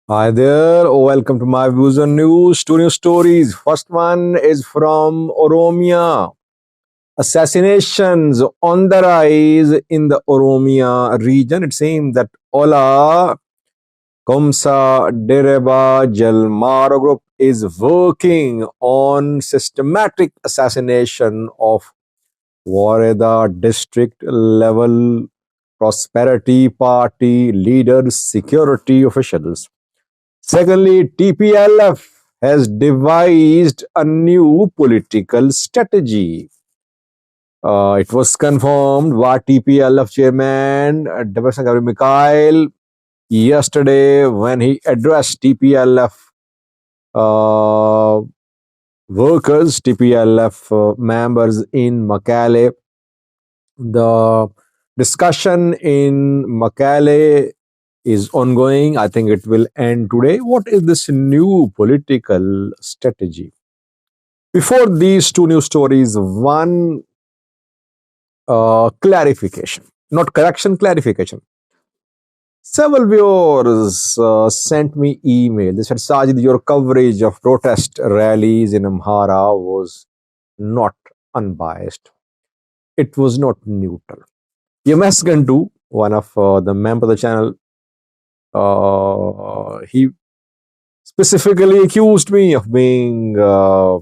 Hi there, welcome to my views on news, two news stories. First one is from Oromia. Assassinations on the rise in the Oromia region. It seems that Ola Komsa Dereba Jalmaro group is working on systematic assassination of Wareda district level prosperity party leaders, security officials. Secondly, TPLF has devised a new political strategy. It was confirmed by TPLF chairman Debasangari Mikhail yesterday when he addressed TPLF uh, workers, TPLF members in Makale. The discussion in Makale is ongoing. I think it will end today. What is this new political strategy? Before these two news stories, one clarification, not correction, clarification. Several viewers sent me email. They said, Sajid, your coverage of protest rallies in Amhara was not unbiased. It was not neutral. MS Gandu, one of the members of the channel, he specifically accused me of being uh,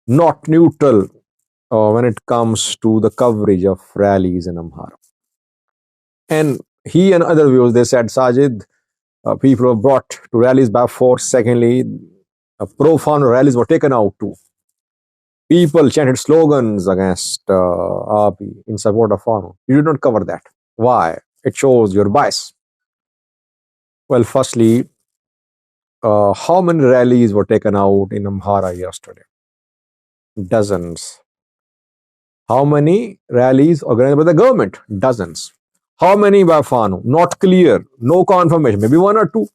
not neutral when it comes to the coverage of rallies in Amhara. And he and other viewers, they said, Sajid, people were brought to rallies by force. Secondly, pro-farmer rallies were taken out too. People chanted slogans against RP in support of farmer. You did not cover that. Why? It shows your bias. Well, firstly, how many rallies were taken out in Amhara yesterday? Dozens. How many rallies organized by the government? Dozens. How many by Fano? Not clear. No confirmation. Maybe one or two.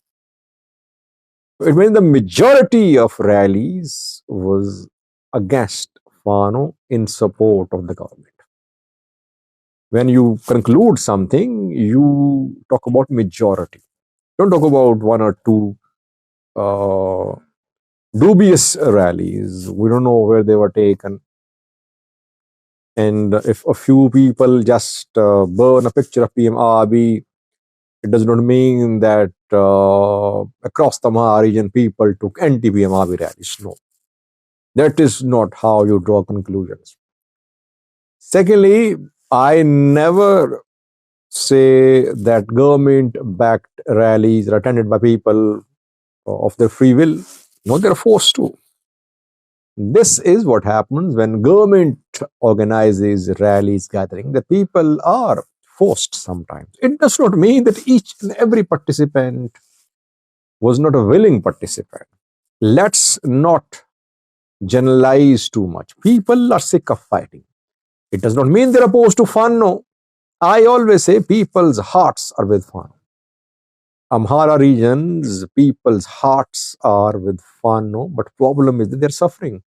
It means the majority of rallies was against Fano in support of the government. When you conclude something, you talk about majority. Don't talk about one or two uh, dubious rallies. We don't know where they were taken. And if a few people just burn a picture of PM Abiy, it does not mean that across the Maha region people took anti-PM Abiy rallies. No, that is not how you draw conclusions. Secondly, I never say that government-backed rallies are attended by people of their free will. No, they're forced to. This is what happens when government organizes rallies, gathering. The people are forced sometimes. It does not mean that each and every participant was not a willing participant. Let's not generalize too much. People are sick of fighting. It does not mean they're opposed to fun. No. I always say people's hearts are with fun. Amhara regions, people's hearts are with fun. No, but problem is that they're suffering.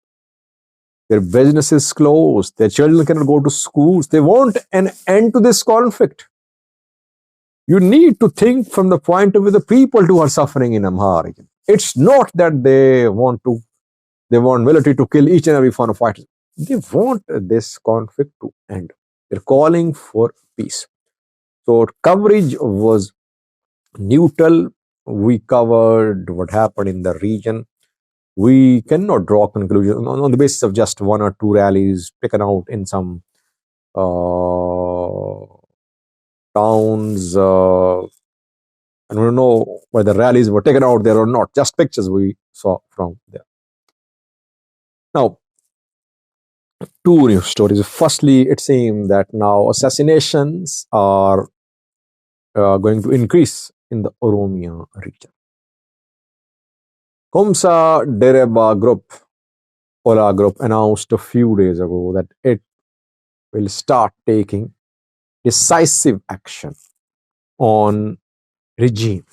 Their businesses closed. Their children cannot go to schools. They want an end to this conflict. You need to think from the point of view of the people who are suffering in Amhara region. It's not that they want military to kill each and every foreign fighter. They want this conflict to end. They're calling for peace. So coverage was neutral. We covered what happened in the region. We cannot draw conclusions on the basis of just one or two rallies taken out in some towns. And we don't know whether rallies were taken out there or not. Just pictures we saw from there. Now, two news stories. Firstly, it seems that now assassinations are going to increase in the Oromia region. Komsa Dereba Group, Ola Group, announced a few days ago that it will start taking decisive action on regime.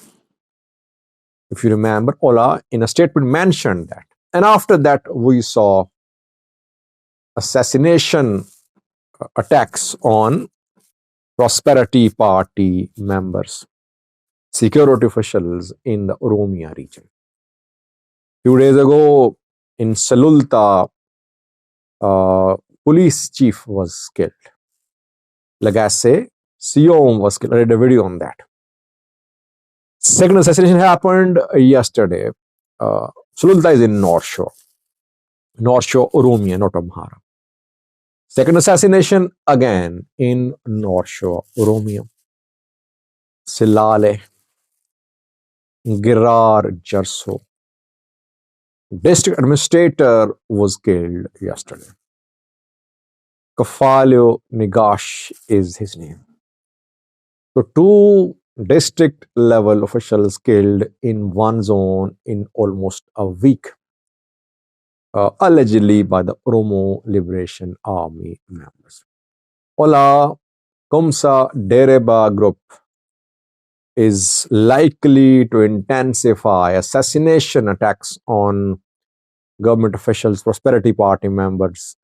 If you remember, Ola in a statement mentioned that. And after that, we saw assassination attacks on Prosperity Party members. security officials in the Oromia region. Few days ago in Salulta, police chief was killed. Lagasse, Siom was killed. I did a video on that. Second assassination happened yesterday. Salulta is in North Shore Oromia, not Amhara. Second assassination again in North Shore Oromia. Silale, Girar Jarso. District administrator was killed yesterday. Kafalio Nigash is his name. So two district level officials killed in one zone in almost a week, allegedly by the Oromo Liberation Army members. Ola Komsa Dereba group is likely to intensify assassination attacks on government officials, Prosperity Party members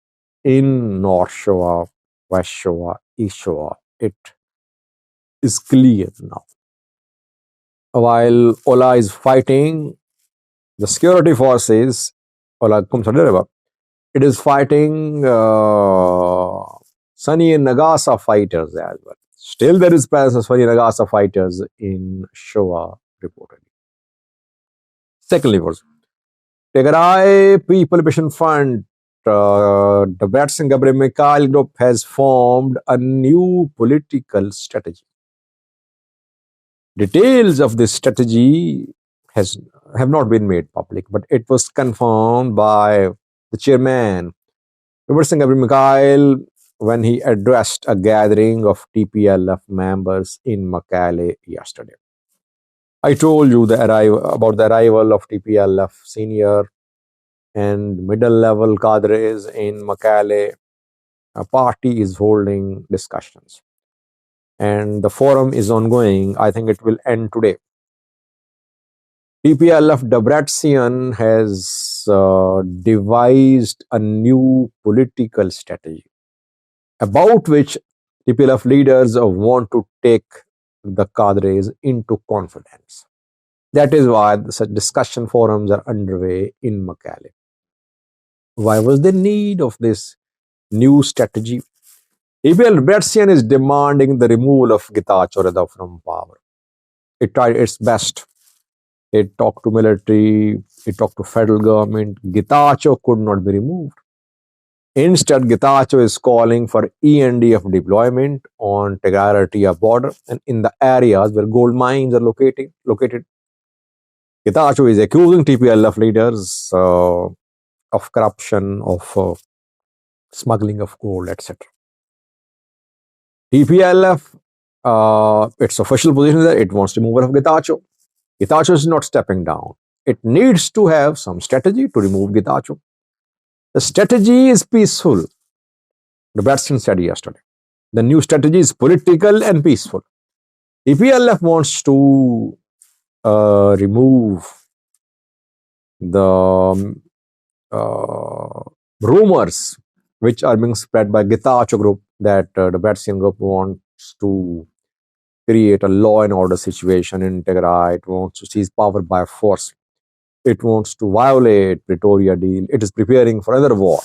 in North Shore, West Shore, East Shore. It is clear now. While Ola is fighting the security forces, Ola Kumsadereva, it is fighting Sunny and Nagasa fighters as well. Still, there is presence of Sunny and Nagasa fighters in Showa reportedly. Secondly, was Tigray People Liberation Front, the Bratson Gabriel Mikhail group has formed a new political strategy. Details of this strategy have not been made public, but it was confirmed by the chairman, Bratson Gabriel Mikhail, when he addressed a gathering of TPLF members in Makale yesterday. I told you about the arrival of TPLF senior and middle level cadres in Makale. A party is holding discussions and the forum is ongoing. I think it will end today. TPLF Debrecen has devised a new political strategy about which TPLF leaders want to take the cadres into confidence. That is why such discussion forums are underway in Makale. Why was the need of this new strategy? TPLF Debrecen is demanding the removal of Getachew Reda from power. It tried its best. It talked to military, it talked to federal government. Getachew could not be removed. Instead, Getachew is calling for ENDF deployment on Tigray border and in the areas where gold mines are located. Getachew is accusing TPLF leaders of corruption, of smuggling of gold, etc. TPLF, its official position is that it wants removal of Getachew. Getachew is not stepping down. It needs to have some strategy to remove Getachew. The strategy is peaceful. The Batson said yesterday. The new strategy is political and peaceful. TPLF wants to remove the rumors which are being spread by Getachew group that the Batson group wants to create a law and order situation in Tigray. It wants to seize power by force. It wants to violate Pretoria deal. It is preparing for another war.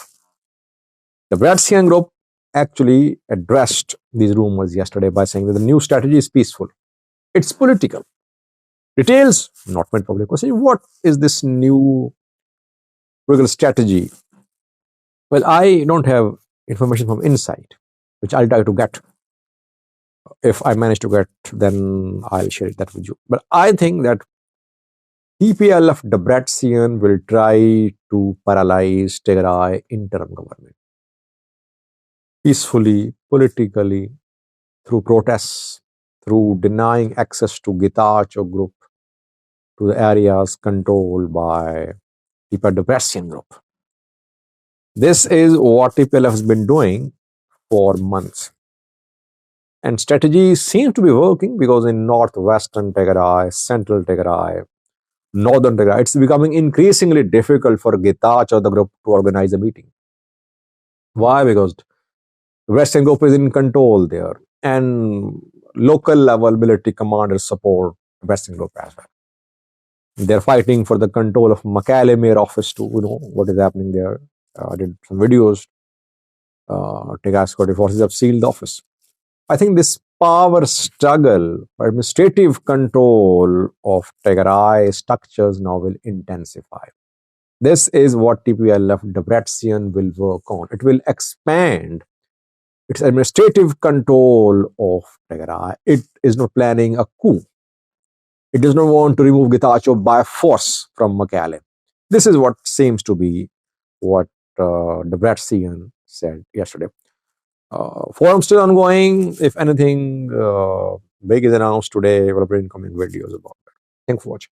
The Bratzian group actually addressed these rumors yesterday by saying that the new strategy is peaceful. It's political. Details not made public. What is this new political strategy? Well, I don't have information from inside, which I'll try to get. If I manage to get, then I'll share that with you. But I think that TPLF Debrecen will try to paralyze Tigray interim government peacefully, politically, through protests, through denying access to Getachew group to the areas controlled by TPLF Debrecen group. This is what TPLF has been doing for months. And strategy seems to be working because in northwestern Tigray, central Tigray, northern Tigray, it's becoming increasingly difficult for Getachew, the group, to organize a meeting. Why? Because the Western group is in control there and local level military commanders support Western Europe as well. They're fighting for the control of Macaulay Mayor office too. What is happening there. I did some videos. Tigray security forces have sealed the office. I think this power struggle for administrative control of Tigray structures now will intensify. This is what TPLF Debrecen will work on. It will expand its administrative control of Tigray. It is not planning a coup. It does not want to remove Getachew by force from Mekelle. This is what seems to be what Debrecen said yesterday. Forum still ongoing. If anything big is announced today, we'll bring incoming videos about that. Thanks for watching.